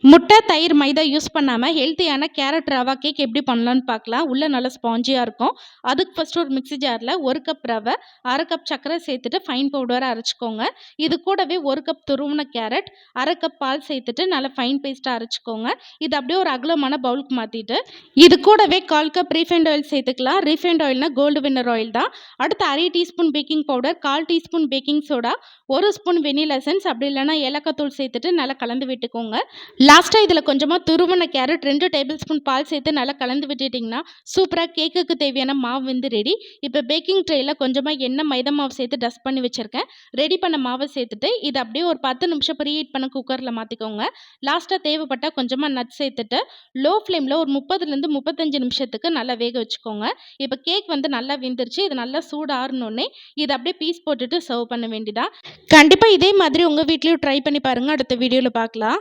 முட்டை, தயிர், மைதா யூஸ் பண்ணாமல் ஹெல்த்தியான கேரட் ரவா கேக் எப்படி பண்ணலான்னு பார்க்கலாம். உள்ளே நல்லா ஸ்பாஞ்சியாக இருக்கும். அதுக்கு ஃபஸ்ட்டு ஒரு மிக்ஸி ஜாரில் 1 கப் ரவை, 1/2 கப் சர்க்கரை சேர்த்துட்டு ஃபைன் பவுடராக அரைச்சிக்கோங்க. இது கூடவே 1 கப் துருவின கேரட், 1/2 கப் பால் சேர்த்துட்டு நல்லா ஃபைன் பேஸ்ட்டாக அரைச்சிக்கோங்க. இது அப்படியே ஒரு அகலமான பவுலுக்கு மாற்றிட்டு இது கூடவே 1/4 கப் ரீஃபைண்ட் ஆயில் சேர்த்துக்கலாம். ரீஃபைண்ட் ஆயில்னா கோல்டு வின்னர் ஆயில் தான். அடுத்து 1/2 teaspoon baking powder, 1/4 teaspoon baking soda, 1 spoon vanilla essence, அப்படி இல்லைனா ஏலக்காய் தூள் சேர்த்துட்டு நல்லா கலந்து விட்டுக்கோங்க. லாஸ்ட்டாக இதில் கொஞ்சமாக துருவின கேரட், 2 டேபிள் ஸ்பூன் பால் சேர்த்து நல்லா கலந்து விட்டுட்டிங்கன்னா சூப்பராக கேக்குக்கு தேவையான மாவு வந்து ரெடி. இப்போ பேக்கிங் ட்ரேயில் கொஞ்சமாக எண்ணெய், மைதா மாவு சேர்த்து டஸ்ட் பண்ணி வச்சுருக்கேன். ரெடி பண்ண மாவை சேர்த்துட்டு இதை அப்படியே ஒரு 10 நிமிஷம் ப்ரீஹீட் பண்ண குக்கரில் மாற்றிக்கோங்க. லாஸ்ட்டாக தேவைப்பட்டால் கொஞ்சமாக நட்ஸ் சேர்த்துட்டு லோ ஃப்ளேமில் ஒரு 30லேருந்து 35 நிமிஷத்துக்கு நல்லா வேக வச்சுக்கோங்க. இப்போ கேக் வந்து நல்லா வெந்துருச்சு. இது நல்லா சூடு ஆறணுன்னே இதை அப்படியே பீஸ் போட்டுட்டு சர்வ் பண்ண வேண்டியதான். கண்டிப்பாக இதே மாதிரி உங்கள் வீட்லேயும் ட்ரை பண்ணி பாருங்கள். அடுத்த வீடியோவில் பார்க்கலாம்.